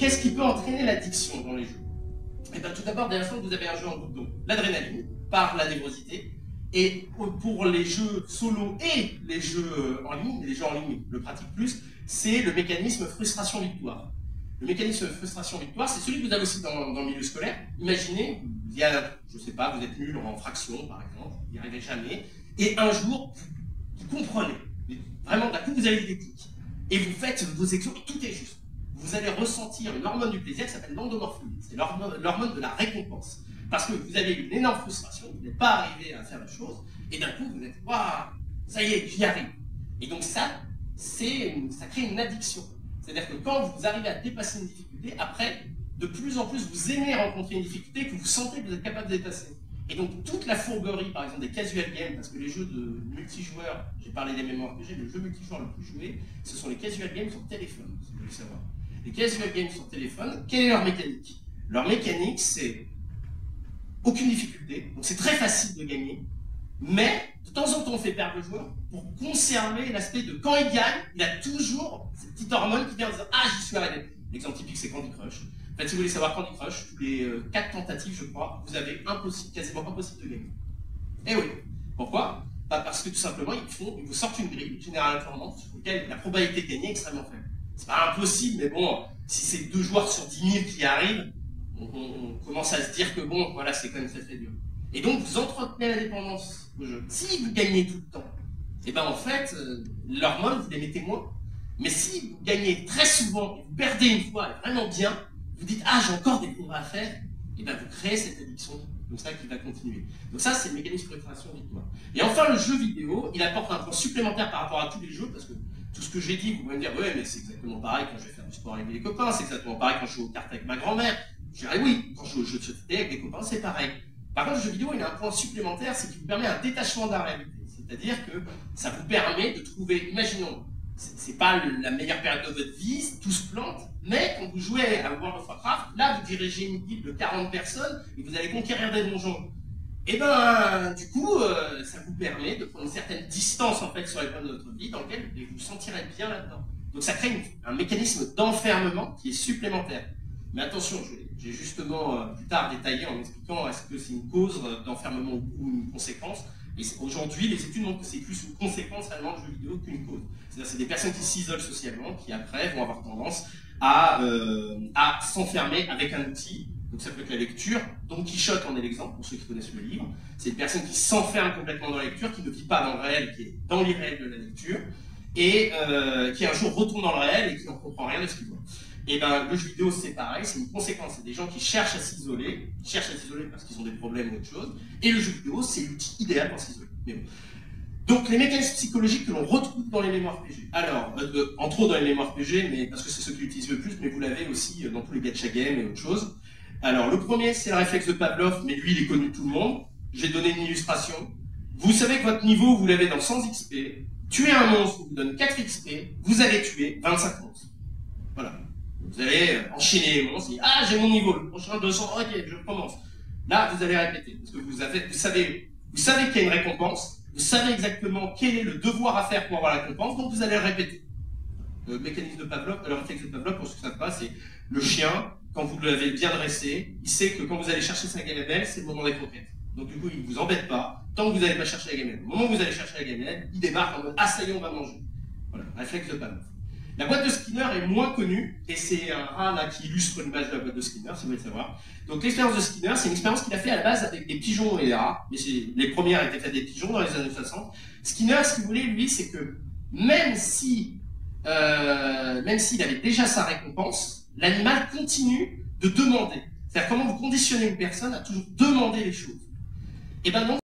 qu'est-ce qui peut entraîner l'addiction dans les jeux? Et bien tout d'abord, dès l'instant que vous avez un jeu en groupe, donc l'adrénaline, par la névrosité, et pour les jeux solo et les jeux en ligne le pratiquent plus, c'est le mécanisme frustration-victoire. Le mécanisme frustration-victoire, c'est celui que vous avez aussi dans le milieu scolaire. Imaginez, il y a, je sais pas, vous êtes nul en fraction, par exemple, vous n'y arrivez jamais, et un jour, vous comprenez, vraiment d'un coup vous avez des déclics, et vous faites vos exos, et tout est juste. Vous allez ressentir une hormone du plaisir qui s'appelle l'endomorphine, c'est l'hormone de la récompense. Parce que vous avez une énorme frustration, vous n'êtes pas arrivé à faire la chose, et d'un coup vous êtes, waouh, ça y est, j'y arrive. Et donc ça crée une addiction. C'est-à-dire que quand vous arrivez à dépasser une difficulté, après, de plus en plus, vous aimez rencontrer une difficulté que vous sentez que vous êtes capable de dépasser. Et donc toute la fourberie, par exemple des casual games, parce que les jeux de multijoueurs, j'ai parlé des MMORPG, le jeu multijoueur le plus joué, ce sont les casual games sur téléphone, si vous voulez savoir. Les casual games sur téléphone, quelle est leur mécanique? Leur mécanique, c'est aucune difficulté, donc c'est très facile de gagner, mais de temps en temps on fait perdre le joueur pour conserver l'aspect de quand il gagne, il a toujours cette petite hormone qui vient en disant « Ah, j'y suis arrivé ». L'exemple typique, c'est Candy Crush. En fait, si vous voulez savoir Candy Crush, tous les 4 tentatives, je crois, vous avez quasiment impossible de gagner. Et oui. Pourquoi? Parce que tout simplement, ils vous sortent une grille, généralement, sur laquelle la probabilité de gagner est extrêmement faible. C'est pas impossible, mais bon, si c'est 2 joueurs sur 10 000 qui arrivent, on commence à se dire que bon, voilà, c'est quand même très très dur. Et donc, vous entretenez la dépendance au jeu. Si vous gagnez tout le temps, et ben en fait, l'hormone, vous les mettez moins. Mais si vous gagnez très souvent, et vous perdez une fois, et vraiment bien, vous dites, ah, j'ai encore des combats à faire, et bien vous créez cette addiction, donc ça qui va continuer. Donc ça, c'est le mécanisme de frustration-victoire. Et enfin, le jeu vidéo, il apporte un point supplémentaire par rapport à tous les jeux, parce que tout ce que j'ai dit, vous pouvez me dire, ouais, mais c'est exactement pareil quand je vais faire du sport avec les copains, c'est exactement pareil quand je joue aux cartes avec ma grand-mère. Je dirais oui, quand je joue aux jeux de société avec des copains, c'est pareil. Par contre, le jeu vidéo, il a un point supplémentaire, c'est qu'il vous permet un détachement de la réalité. C'est-à-dire que ça vous permet de trouver, imaginons, c'est pas la meilleure période de votre vie, tout se plante, mais quand vous jouez à World of Warcraft, là vous dirigez une guilde de 40 personnes et vous allez conquérir des donjons. Et ben, du coup, ça vous permet de prendre une certaine distance en fait sur les plans de votre vie dans lequel vous vous sentirez bien là-dedans. Donc ça crée un mécanisme d'enfermement qui est supplémentaire. Mais attention, j'ai justement plus tard détaillé en expliquant est-ce que c'est une cause d'enfermement ou une conséquence. Et aujourd'hui, les études montrent que c'est plus une conséquence réellement du jeu vidéo qu'une cause. C'est-à-dire c'est des personnes qui s'isolent socialement, qui après vont avoir tendance à s'enfermer avec un outil. Donc ça peut être la lecture. Don Quichotte en est l'exemple, pour ceux qui connaissent le livre. C'est une personne qui s'enferme complètement dans la lecture, qui ne vit pas dans le réel, qui est dans l'irréel de la lecture, et qui un jour retourne dans le réel et qui n'en comprend rien de ce qu'il voit. Et ben le jeu vidéo c'est pareil, c'est une conséquence, c'est des gens qui cherchent à s'isoler, parce qu'ils ont des problèmes ou autre chose, et le jeu vidéo c'est l'outil idéal pour s'isoler. Bon. Donc les mécanismes psychologiques que l'on retrouve dans les MMORPG. Alors, entre autres dans les MMORPG, mais parce que c'est ceux qui l'utilisent le plus, mais vous l'avez aussi dans tous les gacha games et autre chose. Alors le premier c'est le réflexe de Pavlov, mais lui il est connu de tout le monde. J'ai donné une illustration. Vous savez que votre niveau vous l'avez dans 100 XP, tuer un monstre vous donne 4 XP, vous allez tuer 25 monstres. Voilà. Vous allez enchaîner les monstres, et ah j'ai mon niveau, le prochain 200, ok je recommence. Là vous allez répéter, parce que vous savez qu'il y a une récompense, vous savez exactement quel est le devoir à faire pour avoir la récompense, donc vous allez le répéter. Le mécanisme de Pavlov, le réflexe de Pavlov, pour ceux qui ne savent pas, c'est le chien, quand vous l'avez bien dressé, il sait que quand vous allez chercher sa gamelle, c'est le moment des croquettes. Donc du coup il ne vous embête pas, tant que vous n'allez pas chercher la gamelle. Au moment où vous allez chercher la gamelle, il débarque en mode ah ça y est on va manger. Voilà, réflexe de Pavlov. La boîte de Skinner est moins connue, et c'est un rat là qui illustre l'image de la boîte de Skinner, si vous voulez savoir. Donc l'expérience de Skinner, c'est une expérience qu'il a fait à la base avec des pigeons et des rats, mais les premières étaient faites des pigeons dans les années 60. Skinner, ce qu'il voulait, lui, c'est que même s'il avait déjà sa récompense, l'animal continue de demander. C'est-à-dire comment vous conditionnez une personne à toujours demander les choses. Et ben non.